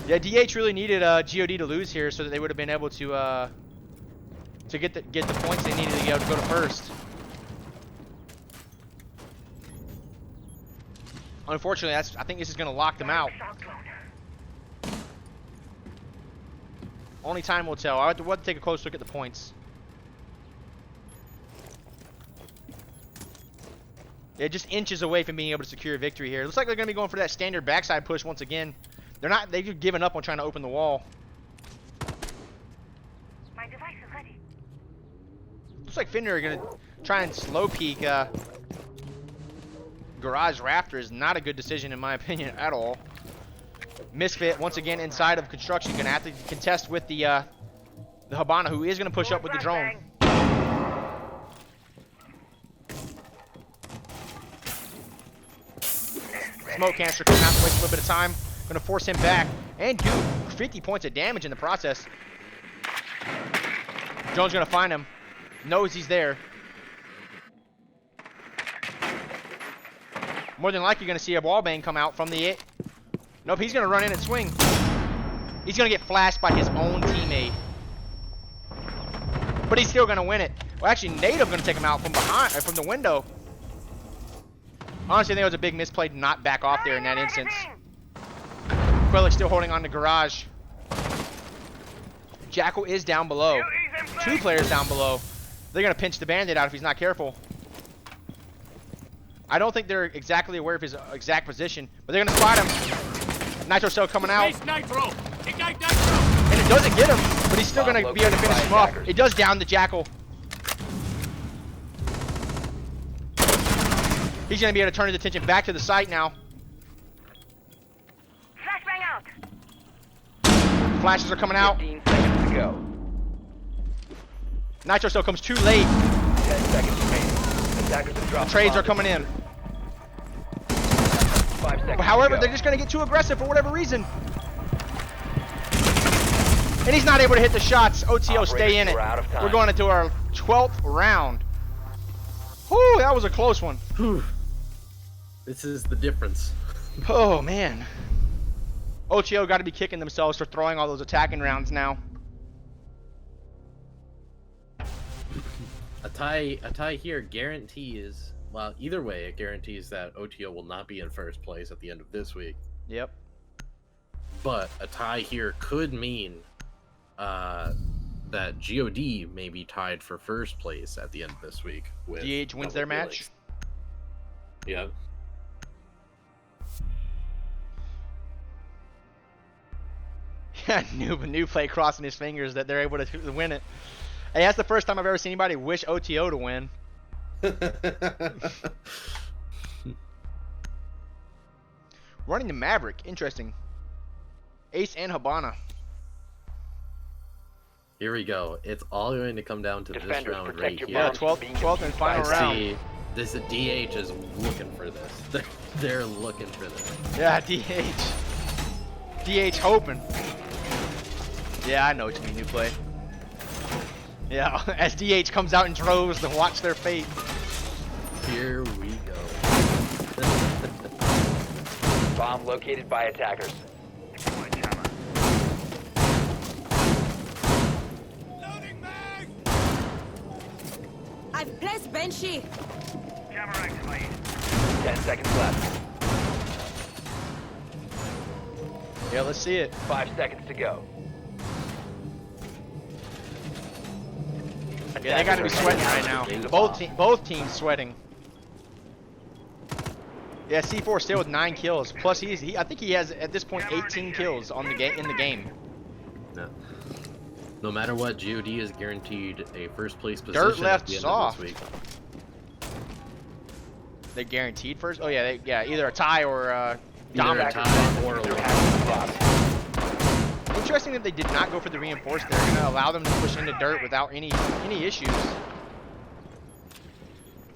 Yeah, DH really needed GoD to lose here so that they would have been able to get the points they needed to go to first. Unfortunately, I think this is going to lock them out. Shock drone. Only time will tell. We'll have to take a close look at the points. Yeah, just inches away from being able to secure a victory here. Looks like they're going to be going for that standard backside push once again. They've given up on trying to open the wall. My device is ready. Looks like Fender are going to try and slow peek garage rafter. Is not a good decision in my opinion at all. Misfit once again inside of construction, going to have to contest with the Habana, who is going to push up with the drone. Smoke canister coming out to waste a little bit of time. Going to force him back and do 50 points of damage in the process. Jones going to find him. Knows he's there. More than likely going to see a wall bang come out from the... Nope, he's going to run in and swing. He's going to get flashed by his own teammate. But he's still going to win it. Well, actually, Native going to take him out from behind, from the window. Honestly, I think it was a big misplay to not back off there in that instance. Quellic still holding on to garage. Jackal is down below. 2 players down below. They're going to pinch the bandit out if he's not careful. I don't think they're exactly aware of his exact position, but they're going to spot him. Nitro cell coming out. Nitro! Ignite nitro! And it doesn't get him, but he's still going to be able to finish him off. It does down the Jackal. He's going to be able to turn his attention back to the site now. Flashbang out. Flashes are coming out. 15 seconds to go. Nitro cell comes too late. 10 seconds remaining. Attackers have dropped. Trades the are bomb. coming in. 5 seconds However, to they're go. just going to get too aggressive for whatever reason. And he's not able to hit the shots. OTO, stay in it. Operators, we're out of time. We're going into our 12th round. Whew, that was a close one. Whew. This is the difference. Oh, man. OTO got to be kicking themselves for throwing all those attacking rounds now. A tie here guarantees, well, either way, it guarantees that OTO will not be in first place at the end of this week. Yep. But a tie here could mean that GoD may be tied for first place at the end of this week. With DH wins their match. Yep. Yeah, new play crossing his fingers that they're able to win it. Hey, that's the first time I've ever seen anybody wish OTO to win. Running the Maverick, interesting. Ace and Habana. Here we go. It's all going to come down to this Defenders, round protect right your here. Yeah, bombs. 12th and final round. See, this DH is looking for this. They're looking for this. Yeah, DH hoping. Yeah, I know what you mean, new play. Yeah, as DH comes out in droves to watch their fate. Here we go. Bomb located by attackers. Deploy jammer. Loading mag! I've placed Banshee. Jammer activated. 10 seconds left. Yeah, let's see it. 5 seconds to go. Yeah, they got to be sweating right now. Both teams sweating. Yeah, C4 still with 9 kills. Plus, I think he has at this point 18 kills on the game in the game. No matter what, GoD is guaranteed a first place position Dirt left at the end soft. of this week. They guaranteed first. Oh yeah, either a tie or Either dominant. a tie or a win. Interesting that they did not go for the reinforced. They're going to allow them to push into dirt without any issues.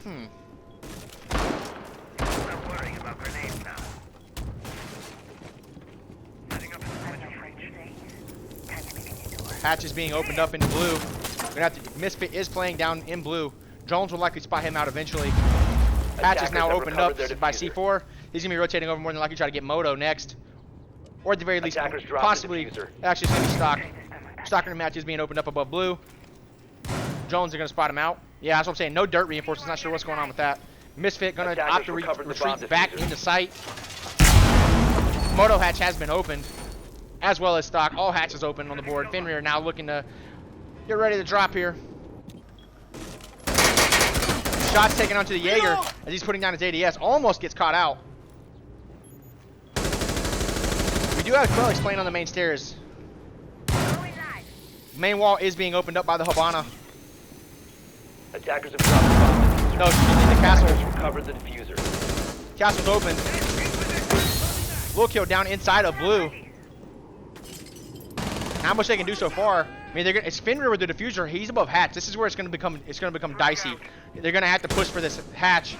Stop worrying about grenades now. Setting up a switch range. Time to make a new door. Hatch is being opened up into blue. We're gonna have to. Misfit is playing down in blue. Drones will likely spot him out eventually. Hatch is now Attackers have opened up recovered their by diffuser. C4. He's gonna be rotating over more than likely, try to get Moto next, or at the very least, Attackers dropped the possibly. diffuser. Actually, it's gonna be Stock. Stock in the match is being opened up above blue. Drones are gonna spot him out. Yeah, that's what I'm saying. No dirt reinforcements. Not sure what's going on with that. Misfit gonna Attackers opt to recovered the bomb retreat back diffuser. into sight. Moto hatch has been opened, as well as Stock. All hatches open on the board. Fenrir now looking to get ready to drop here. Shots taken onto the Jaeger as he's putting down his ADS. Almost gets caught out. We do have Quelix playing on the main stairs. Main wall is being opened up by the Habana. Attackers have dropped the bomb diffuser. No, in the castle. Attackers recovered the diffuser. Castle's open. Little kill down inside of blue. Not much they can do so far. I mean, it's Fenrir with the diffuser. He's above hatch. This is where it's gonna become dicey. They're gonna have to push for this hatch.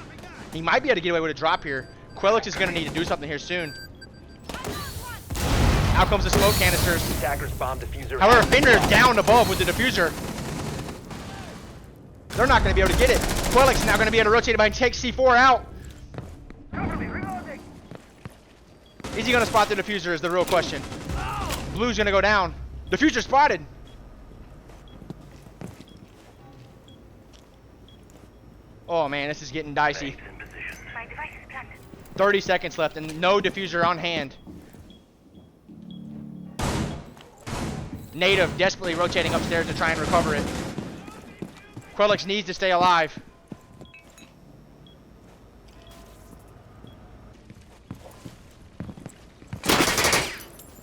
He might be able to get away with a drop here. Quelix is gonna need to do something here soon. Out comes the smoke canisters. Attackers bomb diffuser. However, Fenrir's down above with the diffuser. They're not gonna be able to get it. Quelix is now gonna be able to rotate by and take C4 out. Is he gonna spot the diffuser is the real question. Blue's gonna go down. Diffuser spotted. Oh man, this is getting dicey. My device is planted. 30 seconds left and no diffuser on hand. Native desperately rotating upstairs to try and recover it. Quelix needs to stay alive.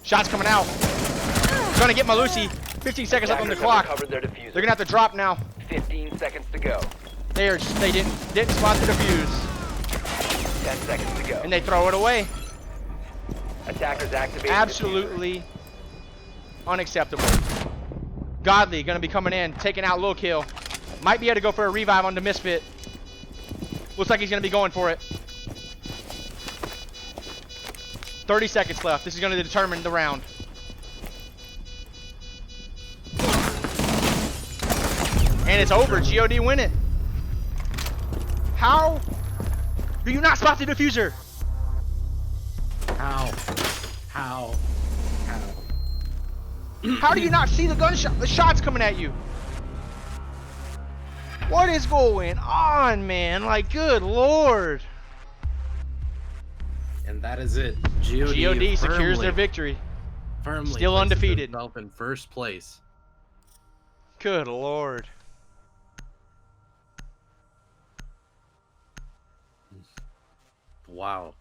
Shots coming out. Gonna get Malusi. 15 seconds left on the Attackers have clock. recovered their diffuser. They're gonna have to drop now. 15 seconds to go. They didn't spot the defuse. 10 seconds to go. And they throw it away. Attackers activated. Absolutely unacceptable. Godly gonna be coming in, taking out Lil Kill. Might be able to go for a revive on the Misfit. Looks like he's gonna be going for it. 30 seconds left. This is gonna determine the round. And it's over. GoD win it. How do you not spot the diffuser? How? How do you not see the gunshot? The shots coming at you. What is going on, man? Like, good lord. And that is it. GoD secures their victory. Firmly Still places undefeated. himself in first place. Good lord. Wow.